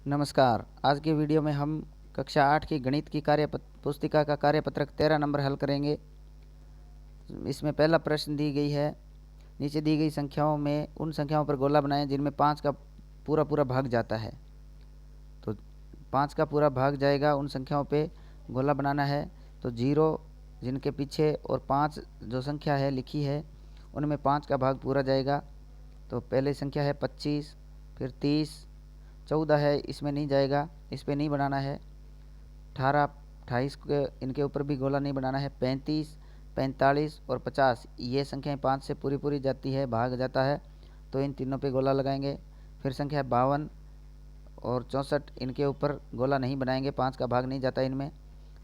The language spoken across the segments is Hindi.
नमस्कार। आज की वीडियो में हम कक्षा 8 की गणित की पुस्तिका का कार्यपत्रक 13 नंबर हल करेंगे। इसमें पहला प्रश्न दी गई है, नीचे दी गई संख्याओं में उन संख्याओं पर गोला बनाएं जिनमें 5 का पूरा पूरा भाग जाता है। तो 5 का पूरा भाग जाएगा, उन संख्याओं पे गोला बनाना है। तो 0 जिनके पीछे और 5 जो संख्या है लिखी है उनमें 5 का भाग पूरा जाएगा। तो पहली संख्या है 25, फिर 30, 14 है, इसमें नहीं जाएगा, इस पे नहीं बनाना है। 18, 28 के इनके ऊपर भी गोला नहीं बनाना है। 35, 45 और 50 ये संख्याएं 5 से पूरी पूरी जाती है, भाग जाता है, तो इन तीनों पे गोला लगाएंगे। फिर संख्या 52 और 64 इनके ऊपर गोला नहीं बनाएंगे, 5 का भाग नहीं जाता इनमें।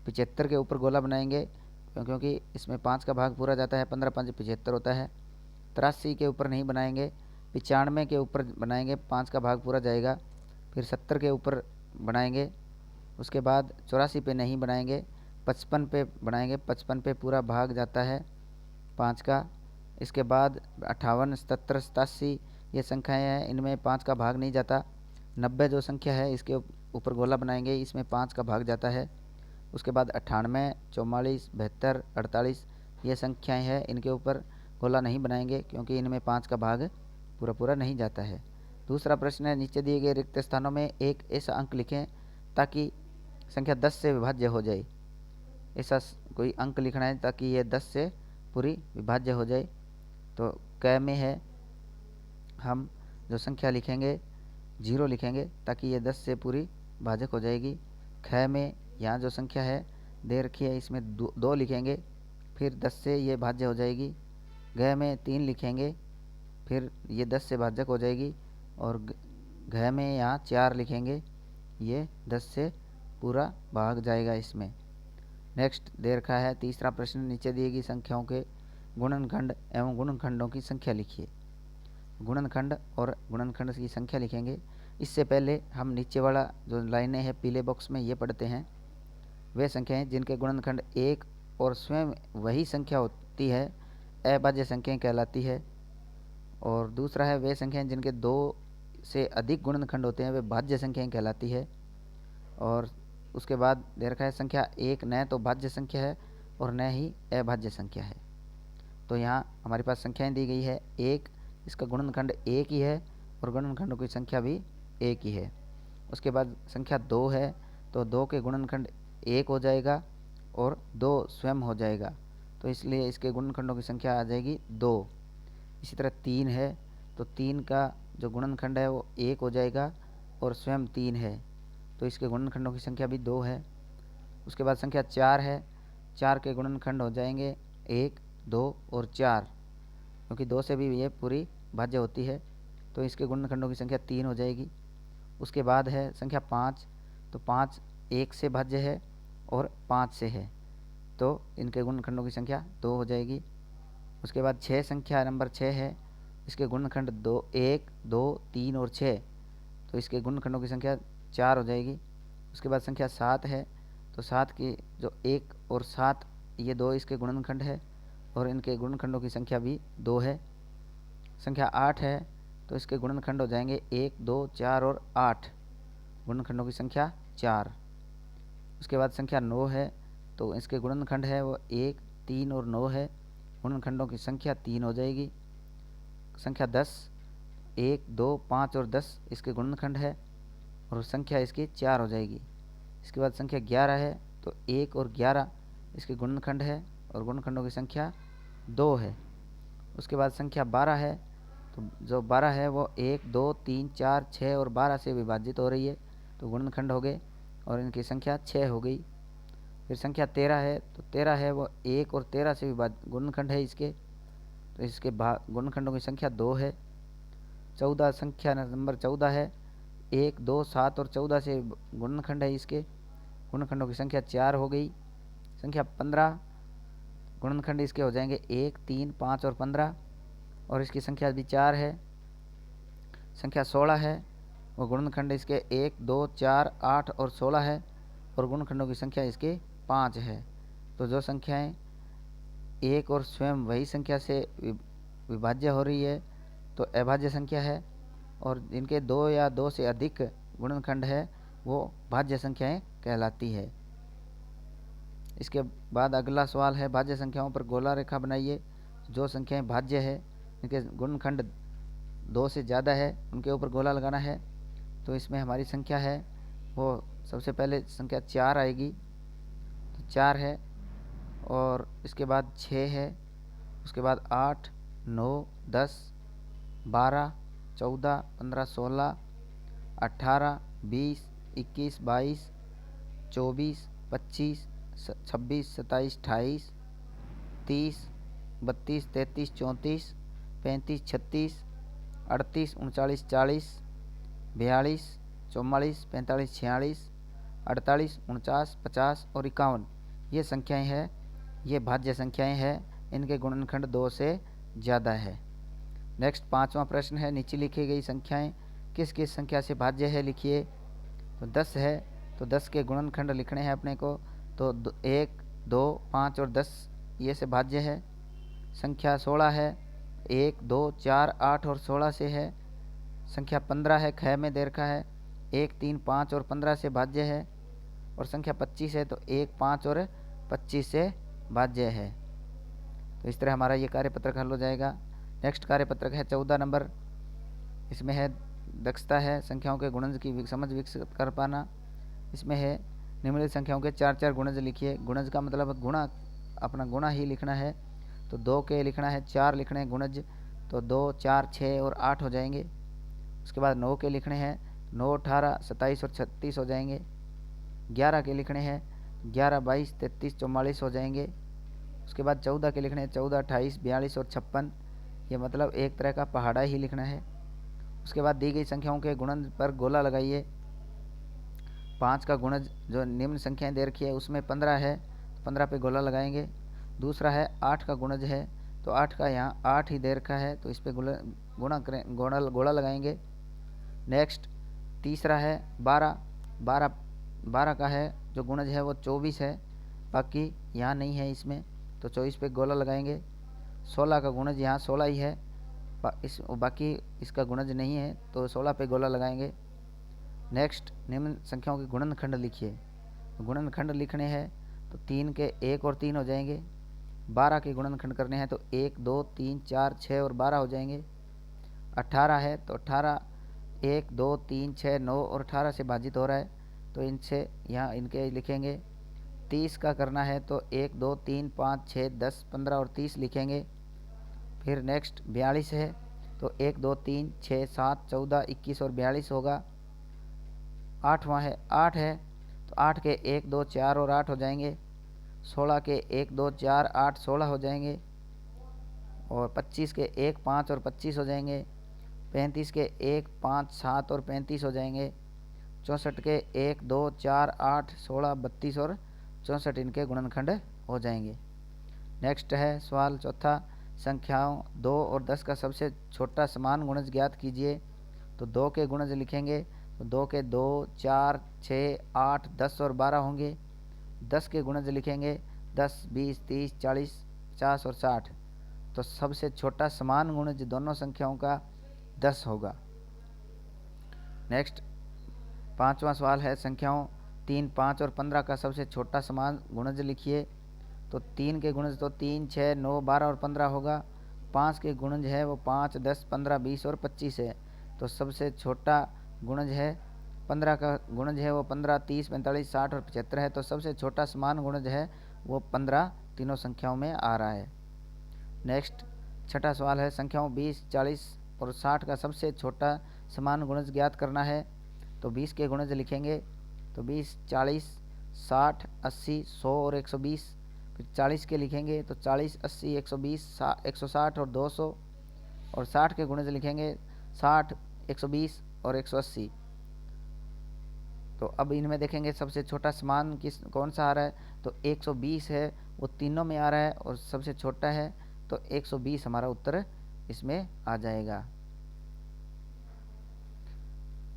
75 के ऊपर गोला बनाएंगे क्योंकि इसमें 5 का भाग पूरा जाता है, 15 5 75 होता है। 83 के ऊपर नहीं बनाएंगे। 95 के ऊपर बनाएंगे, 5 का भाग पूरा जाएगा। फिर 70 के ऊपर बनाएंगे। उसके बाद 84 पे नहीं बनाएंगे, 55 पे बनाएंगे, 55 पे पूरा भाग जाता है 5 का। इसके बाद 58, 77, 87 ये संख्याएँ हैं, इनमें 5 का भाग नहीं जाता। 90 जो संख्या है इसके ऊपर गोला बनाएंगे, इसमें 5 का भाग जाता है। उसके बाद 98, 44, 72, 48 ये संख्याएँ हैं, इनके ऊपर गोला नहीं बनाएंगे क्योंकि इनमें 5 का भाग पूरा पूरा नहीं जाता है। दूसरा प्रश्न है, नीचे दिए गए रिक्त स्थानों में एक ऐसा अंक लिखें ताकि संख्या 10 से विभाज्य हो जाए। ऐसा कोई अंक लिखना है ताकि ये 10 से पूरी विभाज्य हो जाए। तो क में है, हम जो संख्या लिखेंगे 0 लिखेंगे ताकि ये 10 से पूरी भाजक हो जाएगी। ख में यहाँ जो संख्या है दे रखी है इसमें 2 लिखेंगे, फिर 10 से ये भाज्य हो जाएगी। घ में 3 लिखेंगे, फिर ये 10 से भाजक हो जाएगी। और घ में यहाँ 4 लिखेंगे, ये 10 से पूरा भाग जाएगा इसमें। नेक्स्ट दे रखा है तीसरा प्रश्न, नीचे दी गई संख्याओं के गुणनखंड एवं गुणनखंडों की संख्या लिखिए। गुणनखंड और गुणनखंड की संख्या लिखेंगे। इससे पहले हम नीचे वाला जो लाइनें हैं पीले बॉक्स में ये पढ़ते हैं। वे संख्याएं जिनके गुणनखंड 1 और स्वयं वही संख्या होती है अभाज्य संख्याएं कहलाती है। और दूसरा है, वे संख्याएं जिनके 2 से अधिक गुणनखंड होते हैं वे भाज्य संख्याएं कहलाती है। और उसके बाद दे रखा है संख्या 1 न तो भाज्य संख्या है और न ही अभाज्य संख्या है। तो यहाँ हमारे पास संख्याएं दी गई है। 1 इसका गुणनखंड 1 ही है और गुणनखंडों की संख्या भी 1 ही है। उसके बाद संख्या 2 है, तो 2 के गुणनखंड 1 हो जाएगा और 2 स्वयं हो जाएगा, तो इसलिए इसके गुणनखंडों की संख्या आ जाएगी 2। इसी तरह 3 है, तो 3 का जो गुणनखंड है वो 1 हो जाएगा और स्वयं 3 है, तो इसके गुणनखंडों की संख्या भी 2 है। उसके बाद संख्या 4 है, 4 के गुणनखंड हो जाएंगे 1, 2 और 4, क्योंकि 2 से भी ये पूरी भाज्य होती है, तो इसके गुणनखंडों की संख्या 3 हो जाएगी। उसके बाद है संख्या 5, तो 5 1 से भाज्य है और 5 से है, तो इनके गुणनखंडों की संख्या 2 हो जाएगी। उसके बाद 6 संख्या नंबर 6 है, इसके गुणनखंड 2, 1, 2, 3 और 6, तो इसके गुणनखंडों की संख्या 4 हो जाएगी। उसके बाद संख्या 7 है, तो 7 की जो 1 और 7 ये 2 इसके गुणनखंड है और इनके गुणनखंडों की संख्या भी 2 है। संख्या 8 है, तो इसके गुणनखंड हो जाएंगे 1, 2, 4 और 8, गुणनखंडों की संख्या 4। उसके बाद संख्या 9 है, तो इसके गुणनखंड है वो 1, 3 और 9 है, गुणनखंडों की संख्या 3 हो जाएगी। संख्या 10, 1, 2, 5 और 10 इसके गुणनखंड है और संख्या इसकी 4 हो जाएगी। इसके बाद संख्या 11 है, तो 1 और 11 इसके गुणनखंड है और गुणनखंडों की संख्या 2 है। उसके बाद संख्या 12 है, तो जो 12 है वो 1, 2, 3, 4, 6 और 12 से विभाजित हो रही है, तो गुणनखंड हो गए और इनकी संख्या 6 हो गई। फिर संख्या 13 है, तो 13 है वो 1 और 13 से विभाजित गुणनखंड है इसके, तो इसके गुणनखंडों की संख्या 2 है। 14 संख्या नंबर 14 है, 1, 2, 7 और 14 से गुणनखंड है इसके, गुणनखंडों की संख्या 4 हो गई। संख्या 15 गुणनखंड इसके हो जाएंगे 1, 3, 5 और 15 और इसकी संख्या भी 4 है। संख्या 16 है, वो गुणनखंड इसके 1, 2, 4, 8 और 16 है और गुणनखंडों की संख्या इसके 5 है। तो जो संख्याएं एक और स्वयं वही संख्या से विभाज्य हो रही है तो अभाज्य संख्या है, और जिनके 2 या 2 से अधिक गुणनखंड है वो भाज्य संख्याएं कहलाती है। इसके बाद अगला सवाल है, भाज्य संख्याओं पर गोला रेखा बनाइए। जो संख्याएं भाज्य है, इनके गुणनखंड 2 से ज़्यादा है, उनके ऊपर गोला लगाना है। तो इसमें हमारी संख्या है वो सबसे पहले संख्या 4 आएगी, तो 4 है। और इसके बाद 6 है, उसके बाद 8, 9, 10, 12, 14, 15, 16, 18, 20, 21, 22, 24, 25, 26, 27, 28, 30, 32, 33, 34, 35, 36, 38, 39, 40, 42, 44, 45, 46, 48, 49, 50 और 51, ये संख्याएं हैं, ये भाज्य संख्याएं हैं। इनके गुणनखंड 2 से ज़्यादा है। नेक्स्ट 5वां प्रश्न है, नीचे लिखी गई संख्याएं किस किस संख्या से भाज्य है, लिखिए। तो 10 है, तो 10 के गुणनखंड लिखने हैं अपने को। तो 1, 2, 5 और 10 ये से भाज्य है। संख्या 16 है, 1, 2, 4, 8 और 16 से है। संख्या 15 है, ख में दे रखा है, 1, 3, 5 और 15 से भाज्य है। और संख्या 25 है, तो 1, 5 और 25 से भाज्य है। तो इस तरह हमारा ये कार्यपत्रक हल हो जाएगा। नेक्स्ट कार्यपत्रक है 14 नंबर। इसमें है दक्षता है संख्याओं के गुणज की समझ विकसित कर पाना। इसमें है निम्नलिखित संख्याओं के 4-4 गुणज लिखिए। गुणज का मतलब गुणा, अपना गुणा ही लिखना है। तो 2 के लिखना है, 4 लिखने हैं गुणज, तो 2, 4, 6 और 8 हो जाएंगे। उसके बाद 9 के लिखने हैं, 9, 18, 27 और 36 हो जाएंगे। 11 के लिखने हैं, 11, 22, 33, 44 हो जाएंगे। उसके बाद 14 के लिखने हैं, 14, 28, 42 और 56, ये मतलब एक तरह का पहाड़ा ही लिखना है। उसके बाद दी गई संख्याओं के गुणज पर गोला लगाइए। 5 का गुणज जो निम्न संख्याएं दे रखी है उसमें 15 है, तो 15 पे गोला लगाएंगे। दूसरा है 8 का गुणज है, तो 8 का यहाँ 8 ही दे रखा है, तो इस पर गोला लगाएंगे। नेक्स्ट तीसरा है 12, 12 का है जो गुणज है वो 24 है, बाकी यहाँ नहीं है इसमें, तो 24 पे गोला लगाएंगे। 16 का गुणज यहाँ 16 ही है, बाकी इसका गुणज नहीं है, तो 16 पे गोला लगाएंगे। नेक्स्ट निम्न संख्याओं के गुणनखंड लिखिए। गुणनखंड लिखने हैं, तो 3 के 1 और 3 हो जाएंगे। 12 के गुणनखंड करने हैं, तो 1, 2, 3, 4, 6 और 12 हो जाएंगे। 18 है, तो 18 1, 2, 3, 6, 9 और 18 से भाजित हो रहा है, तो इनसे यहाँ इनके लिखेंगे। 30 का करना है, तो 1, 2, 3, 5, 6, 10, 15 और 30 लिखेंगे। फिर नेक्स्ट 42 है, तो 1, 2, 3, 6, 7, 14, 21 और 42 होगा। 8वां है, 8 है, तो 8 के 1, 2, 4 और 8 हो जाएंगे। 16 के 1, 2, 4, 8, 16 हो जाएंगे। और 25 के 1, 5 और 25 हो जाएंगे। 35 के 1, 5, 7 और 35 हो जाएंगे। 64 के 1, 2, 4, 8, 16, 32 और 64 इनके गुणनखंड हो जाएंगे। नेक्स्ट है सवाल चौथा, संख्याओं 2 और 10 का सबसे छोटा समान गुणज ज्ञात कीजिए। तो 2 के गुणज लिखेंगे, तो 2 के 2, 4, 6, 8, 10 और 12 होंगे। 10 के गुणज लिखेंगे, 10, 20, 30, 40, 50 और 60, तो सबसे छोटा समान गुणज दोनों संख्याओं का 10 होगा। नेक्स्ट 5वां सवाल है, संख्याओं 3, 5 और 15 का सबसे छोटा समान गुणज लिखिए। तो 3 के गुणज तो 3, 6, 9, 12 और 15 होगा। 5 के गुणज है वो 5, 10, 15, 20 और 25 है, तो सबसे छोटा गुणज है। 15 का गुणज है वो 15, 30, 45, 60 और 75 है, तो सबसे छोटा समान गुणज है वो 15 तीनों संख्याओं में आ रहा है। नेक्स्ट छठा सवाल है, संख्याओं 20, 40 और 60 का सबसे छोटा समान गुणज ज्ञात करना है। तो 20 के गुणज लिखेंगे, तो 20, 40, 60, 80, 100 और 120। फिर 40 के लिखेंगे, तो 40, 80, 120, 160 और 200। और 60 के गुणज लिखेंगे, 60, 120 और 180। तो अब इनमें देखेंगे सबसे छोटा समान कौन सा आ रहा है, तो 120 है, वो तीनों में आ रहा है और सबसे छोटा है, तो 120 हमारा उत्तर इसमें आ जाएगा।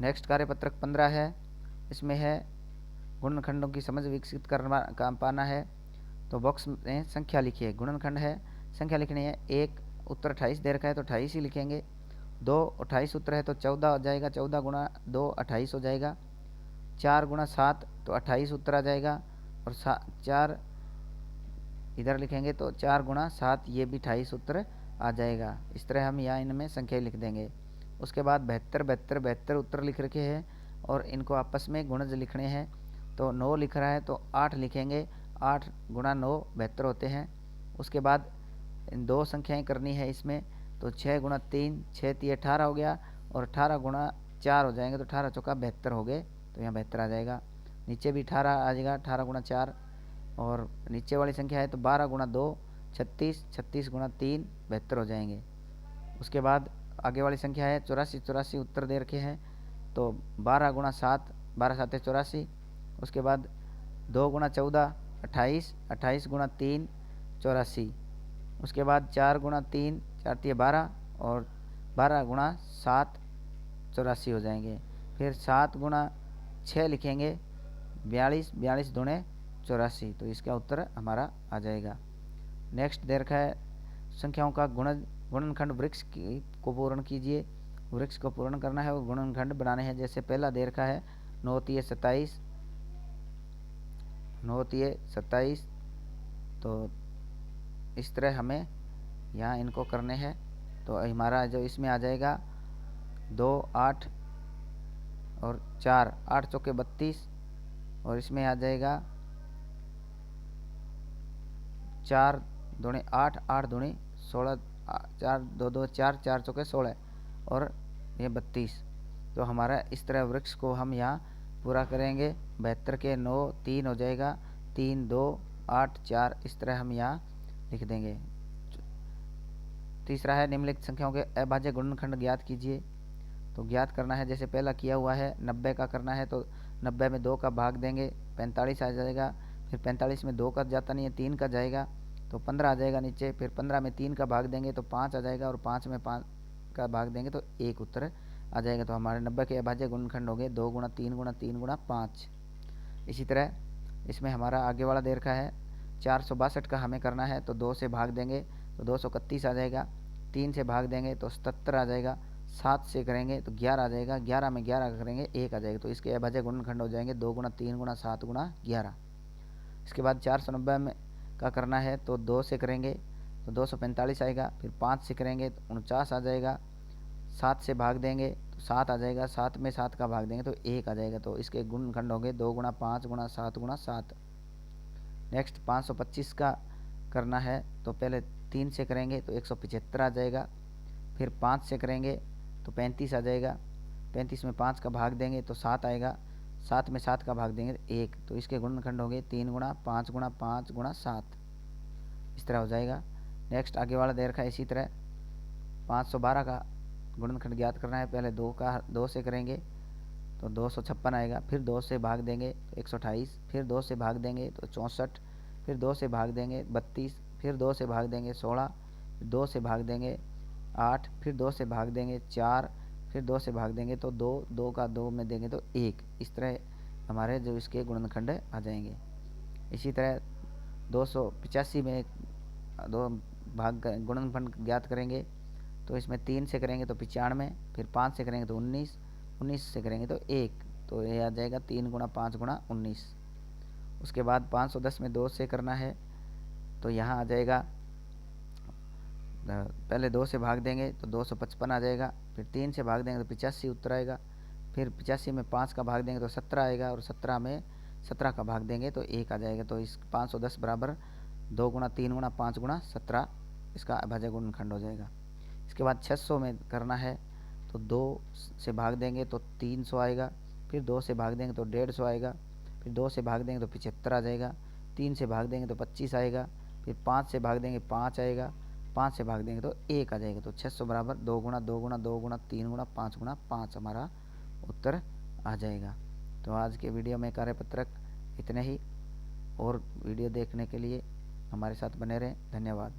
नेक्स्ट कार्यपत्रक 15 है, इसमें है गुणनखंडों की समझ विकसित कर पाना है। तो बॉक्स में संख्या लिखिए। गुणनखंड है, संख्या लिखनी है। 1 उत्तर 28 दे रखा है, तो 28 ही लिखेंगे। 2 28 सूत्र है तो 14 हो जाएगा, 14 गुणा 2 28 हो जाएगा। 4 गुणा 7 तो 28 उत्तर आ जाएगा, और 4 इधर लिखेंगे तो 4 गुणा 7 ये भी 28 उत्तर आ जाएगा। इस तरह हम यहाँ इनमें संख्या लिख देंगे। उसके बाद 72 72 72 उत्तर लिख रखे हैं और इनको आपस में गुणज लिखने हैं। तो 9 लिख रहा है तो 8 लिखेंगे, 8 गुणा 9 72 होते हैं। उसके बाद इन दो संख्याएं करनी है इसमें, तो 6 गुणा 3 6 3 18 हो गया, और 18 गुणा 4 हो जाएंगे तो 18 चौका 72 हो गए, तो यहाँ 72 आ जाएगा। नीचे भी 18 आ जाएगा, 18 गुणा 4, और नीचे वाली संख्या है तो 12 गुणा 2 36, 36 गुणा 3 72 हो जाएंगे। उसके बाद आगे वाली संख्या है 84 84 उत्तर दे रखे हैं, तो 12 गुणा 7 12 7 84। उसके बाद 2 गुणा 14 28, 28 गुणा 3 84। उसके बाद 4 गुणा 3 4 3 12, और 12 गुणा 7 84 हो जाएंगे। फिर 7 गुणा 6 लिखेंगे, 42 42 दूणे 84, तो इसका उत्तर हमारा आ जाएगा। नेक्स्ट दे रखा है संख्याओं का गुणनखंड वृक्ष को पूर्ण कीजिए। वृक्ष को पूर्ण करना है और गुणनखंड बनाने हैं। जैसे पहला दे रखा है 9 3 27, 9 3 27, तो इस तरह हमें यहाँ इनको करने हैं। तो हमारा जो इसमें आ जाएगा 2 8 और 4 8 चौके 32, और इसमें आ जाएगा 4 दूणे 8 8 दूणे 16, 4 2 2 4 4 चौके 16, और ये 32। तो हमारा इस तरह वृक्ष को हम यहाँ पूरा करेंगे। 72 के 9 3 हो जाएगा, 3 2 8 4, इस तरह हम यहाँ लिख देंगे। तीसरा है निम्नलिखित संख्याओं के अभाज्य गुणनखंड ज्ञात कीजिए। तो ज्ञात करना है जैसे पहला किया हुआ है 90 का करना है, तो 90 में 2 का भाग देंगे 45 आ जाएगा। फिर 45 में 2 का जाता नहीं है, 3 का जाएगा तो 15 आ जाएगा नीचे। फिर 15 में 3 का भाग देंगे तो 5 आ जाएगा, और 5 में 5 का भाग देंगे तो 1 उत्तर आ जाएगा। तो हमारे 90 के अभाज्य गुणनखंड हो गए 2 गुणा 3 गुणा 3 गुणा 5। इसी तरह इसमें हमारा आगे वाला दे रखा है 462 का हमें करना है, तो 2 से भाग देंगे तो 231 आ जाएगा। 3 से भाग देंगे तो 77 आ जाएगा। 7 से करेंगे तो 11 आ जाएगा। 11 में 11 करेंगे 1 आ जाएगा। तो इसके अभाज्य गुणनखंड हो जाएंगे 2 गुणा 3 गुणा 7 गुणा 11। इसके बाद 490 में का करना है, तो 2 से करेंगे तो 245 आएगा। फिर 5 से करेंगे तो 49 आ जाएगा। 7 से भाग देंगे तो 7 आ जाएगा। 7 में 7 का भाग देंगे तो 1 आ जाएगा। तो इसके गुणनखंड हो गए 2 गुणा 5 गुणा 7 गुणा 7। नेक्स्ट 525 का करना है, तो पहले 3 से करेंगे तो 175 आ जाएगा। फिर 5 से करेंगे तो 35 आ जाएगा। 35 में 5 का भाग देंगे तो 7 आएगा। 7 में 7 का भाग देंगे तो 1। तो इसके गुणनखंड होंगे 3 गुणा 5 गुणा 5 गुणा 7, इस तरह हो जाएगा। नेक्स्ट आगे वाला दे रखा है इसी तरह 512 का गुणनखंड ज्ञात करना है। पहले 2 से करेंगे तो 256 आएगा। फिर 2 से भाग देंगे तो 128। फिर 2 से भाग देंगे तो 64। फिर 2 से भाग देंगे 32। फिर 2 से भाग देंगे 16। फिर 2 से भाग देंगे 8। फिर 2 से भाग देंगे 4। फिर 2 से भाग देंगे तो 2, 2 का 2 में देंगे तो 1। इस तरह हमारे जो इसके गुणनखंड आ जाएंगे। इसी तरह 285 में 2 भाग गुणनखंड ज्ञात करेंगे, तो इसमें 3 से करेंगे तो 95। फिर 5 से करेंगे तो 19। 19 से करेंगे तो 1। तो ये आ जाएगा 3 गुणा 5 गुणा 19। उसके बाद 510 में 2 से करना है, तो यहाँ आ जाएगा पहले 2 से भाग देंगे तो 255 आ जाएगा। फिर 3 से भाग देंगे तो 85 उत्तर आएगा। फिर 85 में 5 का भाग देंगे तो 17 आएगा, और 17 में 17 का भाग देंगे तो 1 आ जाएगा। तो इस 510 बराबर 2 गुणा 3 गुणा 5 गुणा 17 इसका अभाज्य गुणनखंड हो जाएगा। इसके बाद 600 में करना है, तो 2 से भाग देंगे तो 300 आएगा। फिर 2 से भाग देंगे तो 150 आएगा। फिर 2 से भाग देंगे तो 75 आ जाएगा। 3 से भाग देंगे तो 25 आएगा। फिर 5 से भाग देंगे 5 आएगा। 5 से भाग देंगे तो 1 आ जाएगा। तो 600 बराबर 2 गुणा 2 गुणा 2 गुणा 3 गुणा 5 गुणा 5 हमारा उत्तर आ जाएगा। तो आज के वीडियो में कार्यपत्रक इतने ही, और वीडियो देखने के लिए हमारे साथ बने रहें। धन्यवाद।